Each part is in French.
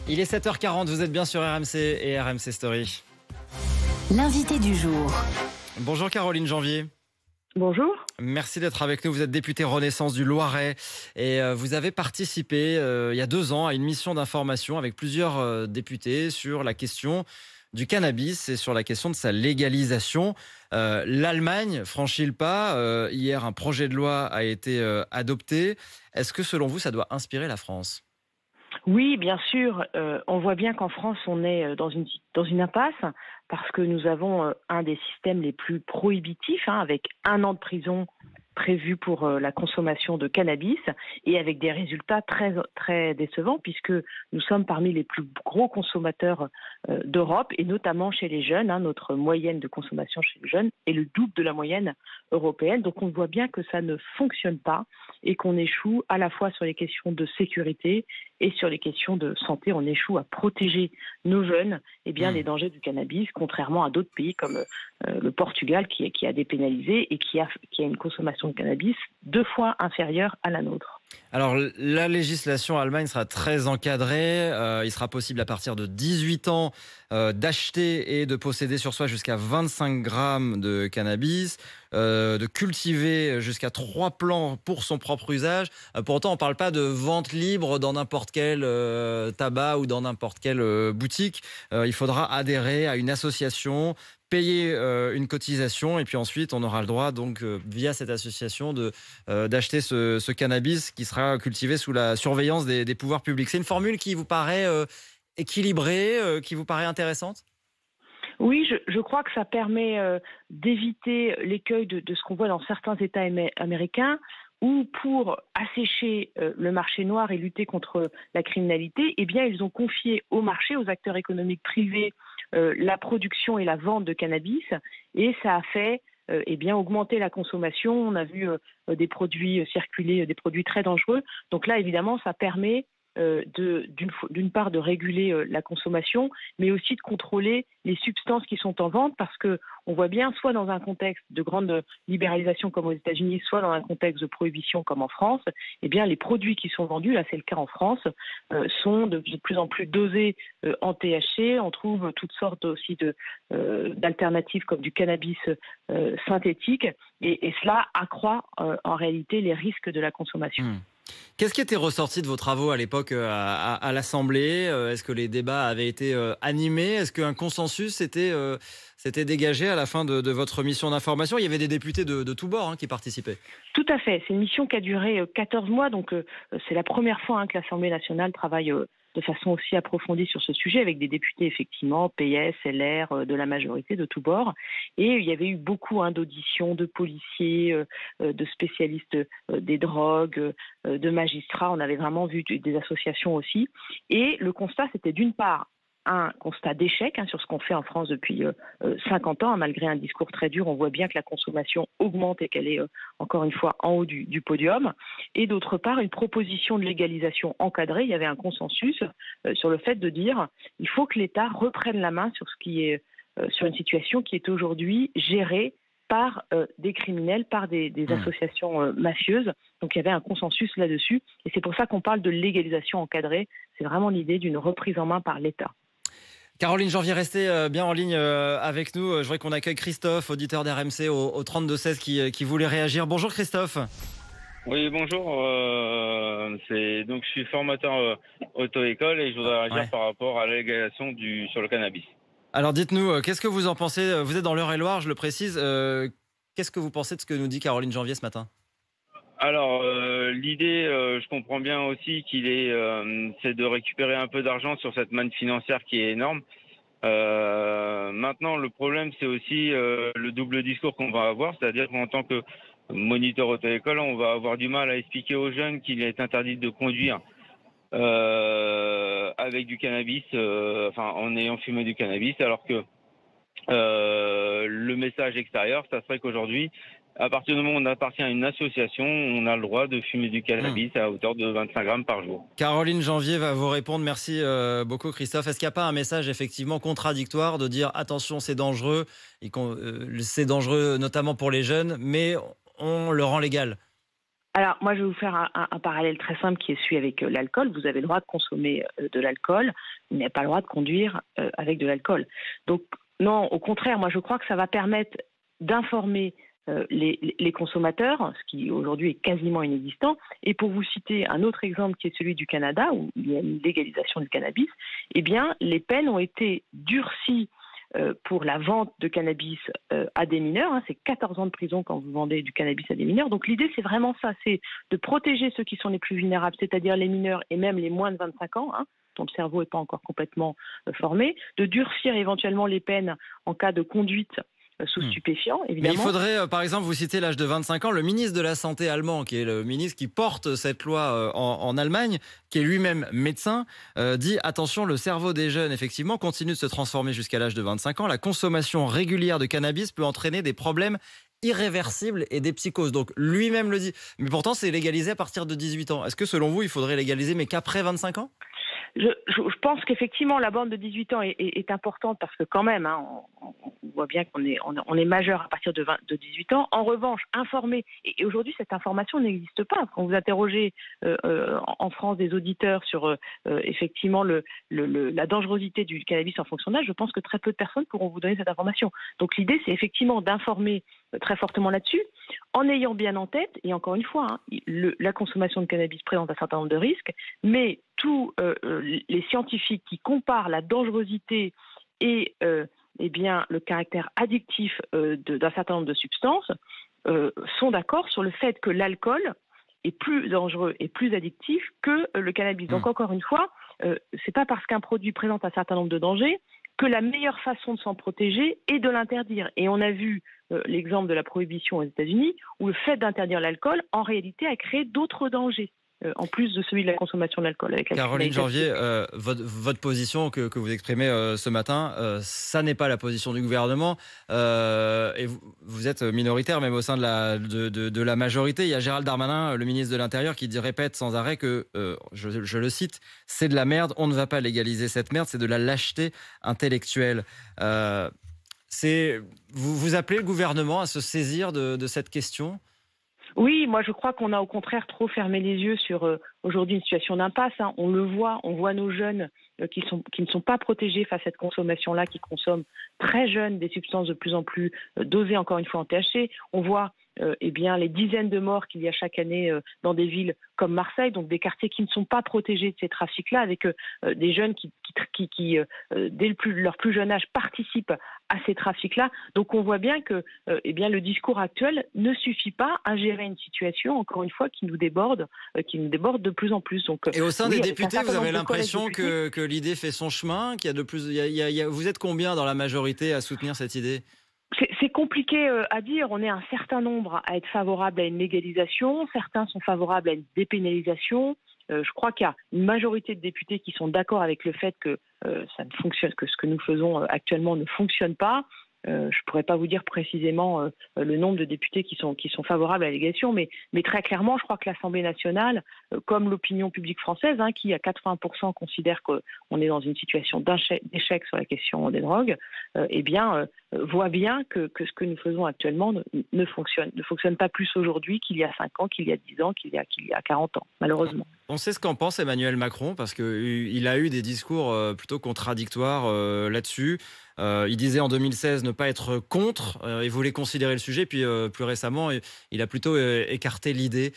Il est 7h40, vous êtes bien sur RMC et RMC Story. L'invité du jour. Bonjour Caroline Janvier. Bonjour. Merci d'être avec nous. Vous êtes députée Renaissance du Loiret et vous avez participé il y a 2 ans à une mission d'information avec plusieurs députés sur la question du cannabis et sur la question de sa légalisation. L'Allemagne franchit le pas. Hier, un projet de loi a été adopté. Est-ce que selon vous, ça doit inspirer la France ? Oui, bien sûr. On voit bien qu'en France, on est dans une impasse parce que nous avons un des systèmes les plus prohibitifs, avec 1 an de prison prévu pour la consommation de cannabis et avec des résultats très, très décevants puisque nous sommes parmi les plus gros consommateurs d'Europe et notamment chez les jeunes. Notre moyenne de consommation chez les jeunes est le double de la moyenne européenne. Donc on voit bien que ça ne fonctionne pas et qu'on échoue à la fois sur les questions de sécurité et sur les questions de santé. On échoue à protéger nos jeunes des dangers du cannabis, contrairement à d'autres pays comme le Portugal qui a dépénalisé et qui a une consommation de cannabis 2 fois inférieure à la nôtre. Alors, la législation Allemagne sera très encadrée. Il sera possible à partir de 18 ans d'acheter et de posséder sur soi jusqu'à 25 grammes de cannabis, de cultiver jusqu'à 3 plants pour son propre usage. Pourtant, on ne parle pas de vente libre dans n'importe quel tabac ou dans n'importe quelle boutique. Il faudra adhérer à une association, payer une cotisation et puis ensuite on aura le droit donc via cette association d'acheter ce cannabis qui sera cultivé sous la surveillance des pouvoirs publics. C'est une formule qui vous paraît équilibrée, qui vous paraît intéressante ? Oui, je crois que ça permet d'éviter l'écueil de ce qu'on voit dans certains États américains où pour assécher le marché noir et lutter contre la criminalité, ils ont confié au marché, aux acteurs économiques privés, la production et la vente de cannabis et ça a fait augmenter la consommation. On a vu des produits circuler, des produits très dangereux. Donc là, évidemment, ça permet d'une part de réguler la consommation, mais aussi de contrôler les substances qui sont en vente parce que on voit bien, soit dans un contexte de grande libéralisation comme aux États-Unis, soit dans un contexte de prohibition comme en France, les produits qui sont vendus, là c'est le cas en France, sont de plus en plus dosés en THC. On trouve toutes sortes aussi d'alternatives comme du cannabis synthétique et cela accroît en réalité les risques de la consommation. Qu'est-ce qui était ressorti de vos travaux à l'époque à l'Assemblée ? Est-ce que les débats avaient été animés ? Est-ce qu'un consensus s'était dégagé à la fin de votre mission d'information ? Il y avait des députés de tous bords qui participaient. Tout à fait. C'est une mission qui a duré 14 mois. Donc, c'est la première fois que l'Assemblée nationale travaille de façon aussi approfondie sur ce sujet avec des députés, effectivement, PS, LR, de la majorité, de tous bords. Et il y avait eu beaucoup d'auditions de policiers, de spécialistes des drogues, de magistrats. On avait vraiment vu des associations aussi. Et le constat, c'était d'une part, un constat d'échec sur ce qu'on fait en France depuis 50 ans. Malgré un discours très dur, on voit bien que la consommation augmente et qu'elle est encore une fois en haut du podium. Et d'autre part, une proposition de légalisation encadrée. Il y avait un consensus sur le fait de dire il faut que l'État reprenne la main sur ce qui est sur une situation qui est aujourd'hui gérée par des criminels, par des associations mafieuses. Donc il y avait un consensus là-dessus. Et c'est pour ça qu'on parle de légalisation encadrée. C'est vraiment l'idée d'une reprise en main par l'État. Caroline Janvier, restez bien en ligne avec nous. Je voudrais qu'on accueille Christophe, auditeur d'RMC au 32-16 qui voulait réagir. Bonjour Christophe. Oui, bonjour. Donc je suis formateur auto-école et je voudrais réagir par rapport à la légalisation sur le cannabis. Alors dites-nous, qu'est-ce que vous en pensez ? Vous êtes dans l'Eure-et-Loire, je le précise. Qu'est-ce que vous pensez de ce que nous dit Caroline Janvier ce matin ? Alors, l'idée, je comprends bien aussi c'est de récupérer un peu d'argent sur cette manne financière qui est énorme. Maintenant, le problème, c'est aussi le double discours qu'on va avoir, c'est-à-dire qu'en tant que moniteur auto-école, on va avoir du mal à expliquer aux jeunes qu'il est interdit de conduire avec du cannabis, en ayant fumé du cannabis, alors que le message extérieur, ça serait qu'aujourd'hui, à partir du moment où on appartient à une association, on a le droit de fumer du cannabis à hauteur de 25 grammes par jour. Caroline Janvier va vous répondre. Merci beaucoup Christophe. Est-ce qu'il n'y a pas un message effectivement contradictoire de dire attention, c'est dangereux, notamment pour les jeunes, mais on le rend légal ? Alors, moi, je vais vous faire un parallèle très simple qui est celui avec l'alcool. Vous avez le droit de consommer de l'alcool, vous n'avez pas le droit de conduire avec de l'alcool. Donc, non, au contraire, moi, je crois que ça va permettre d'informer les consommateurs, ce qui aujourd'hui est quasiment inexistant. Et pour vous citer un autre exemple qui est celui du Canada, où il y a une légalisation du cannabis, eh bien, les peines ont été durcies pour la vente de cannabis à des mineurs. C'est 14 ans de prison quand vous vendez du cannabis à des mineurs. Donc l'idée, c'est vraiment ça, c'est de protéger ceux qui sont les plus vulnérables, c'est-à-dire les mineurs et même les moins de 25 ans, dont le cerveau n'est pas encore complètement formé, de durcir éventuellement les peines en cas de conduite sous stupéfiants, évidemment. Mais il faudrait, par exemple, vous citez l'âge de 25 ans, le ministre de la Santé allemand, qui est le ministre qui porte cette loi en Allemagne, qui est lui-même médecin, dit attention, le cerveau des jeunes, effectivement, continue de se transformer jusqu'à l'âge de 25 ans. La consommation régulière de cannabis peut entraîner des problèmes irréversibles et des psychoses. Donc lui-même le dit. Mais pourtant, c'est légalisé à partir de 18 ans. Est-ce que selon vous, il faudrait légaliser, mais qu'après 25 ans ? Je pense qu'effectivement, la bande de 18 ans est importante parce que quand même, on voit bien qu'on est majeur à partir de 18 ans. En revanche, informer, et aujourd'hui, cette information n'existe pas. Quand vous interrogez en France des auditeurs sur effectivement la dangerosité du cannabis en fonction d'âge, je pense que très peu de personnes pourront vous donner cette information. Donc l'idée, c'est effectivement d'informer très fortement là-dessus, en ayant bien en tête, et encore une fois, la consommation de cannabis présente un certain nombre de risques, mais tous les scientifiques qui comparent la dangerosité et le caractère addictif d'un certain nombre de substances sont d'accord sur le fait que l'alcool est plus dangereux et plus addictif que le cannabis. Donc encore une fois, c'est pas parce qu'un produit présente un certain nombre de dangers que la meilleure façon de s'en protéger est de l'interdire. Et on a vu l'exemple de la prohibition aux États-Unis, où le fait d'interdire l'alcool, en réalité, a créé d'autres dangers, en plus de celui de la consommation de l'alcool. Caroline Janvier, votre position que vous exprimez ce matin, ça n'est pas la position du gouvernement. Et vous êtes minoritaire, même au sein de la majorité. Il y a Gérald Darmanin, le ministre de l'Intérieur, qui répète sans arrêt que, je le cite, c'est de la merde, on ne va pas légaliser cette merde, c'est de la lâcheté intellectuelle. Vous appelez le gouvernement à se saisir de cette question ? Oui, moi je crois qu'on a au contraire trop fermé les yeux sur aujourd'hui une situation d'impasse. On le voit, on voit nos jeunes qui ne sont pas protégés face à cette consommation-là, qui consomment très jeunes des substances de plus en plus dosées, encore une fois en THC. On voit les dizaines de morts qu'il y a chaque année dans des villes comme Marseille, donc des quartiers qui ne sont pas protégés de ces trafics-là, avec des jeunes qui dès leur plus jeune âge, participent à ces trafics-là. Donc on voit bien que le discours actuel ne suffit pas à gérer une situation, encore une fois, qui nous déborde de plus en plus. Donc, et au sein des députés, vous avez l'impression que l'idée fait son chemin, qu'il y a de plus, vous êtes combien dans la majorité à soutenir cette idée ? C'est compliqué à dire. On est un certain nombre à être favorables à une légalisation. Certains sont favorables à une dépénalisation. Je crois qu'il y a une majorité de députés qui sont d'accord avec le fait que ça ne fonctionne, que ce que nous faisons actuellement ne fonctionne pas. Je ne pourrais pas vous dire précisément le nombre de députés qui sont favorables à la légalisation, mais très clairement, je crois que l'Assemblée nationale, comme l'opinion publique française, qui à 80% considère qu'on est dans une situation d'échec sur la question des drogues, voit bien que ce que nous faisons actuellement ne fonctionne pas plus aujourd'hui qu'il y a 5 ans, qu'il y a 10 ans, qu'il y a 40 ans, malheureusement. On sait ce qu'en pense Emmanuel Macron, parce qu'il a eu des discours plutôt contradictoires là-dessus. Il disait en 2016 ne pas être contre, il voulait considérer le sujet, puis plus récemment, il a plutôt écarté l'idée.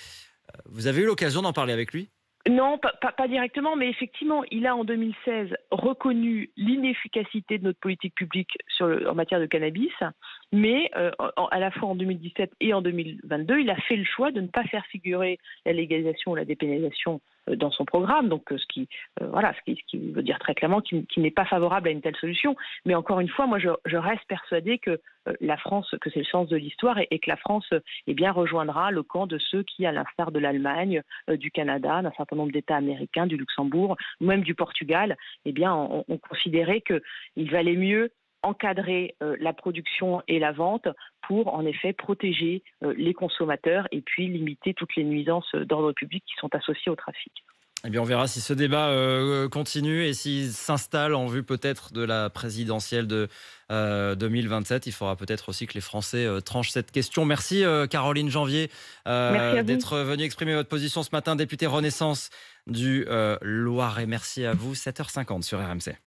Vous avez eu l'occasion d'en parler avec lui ? Non, pas directement, mais effectivement, il a en 2016 reconnu l'inefficacité de notre politique publique en matière de cannabis, mais à la fois en 2017 et en 2022, il a fait le choix de ne pas faire figurer la légalisation ou la dépénalisation dans son programme, donc ce qui veut dire très clairement qu'il n'est pas favorable à une telle solution. Mais encore une fois, moi je reste persuadée que la France, que c'est le sens de l'histoire et que la France rejoindra le camp de ceux qui, à l'instar de l'Allemagne, du Canada, d'un certain nombre d'États américains, du Luxembourg, ou même du Portugal, ont considéré qu'il valait mieux encadrer la production et la vente pour en effet protéger les consommateurs et puis limiter toutes les nuisances d'ordre public qui sont associées au trafic. Eh bien, on verra si ce débat continue et s'il s'installe en vue peut-être de la présidentielle de 2027. Il faudra peut-être aussi que les Français tranchent cette question. Merci Caroline Janvier Merci à vous. d'être venue exprimer votre position ce matin, députée Renaissance du Loiret. Merci à vous, 7h50 sur RMC.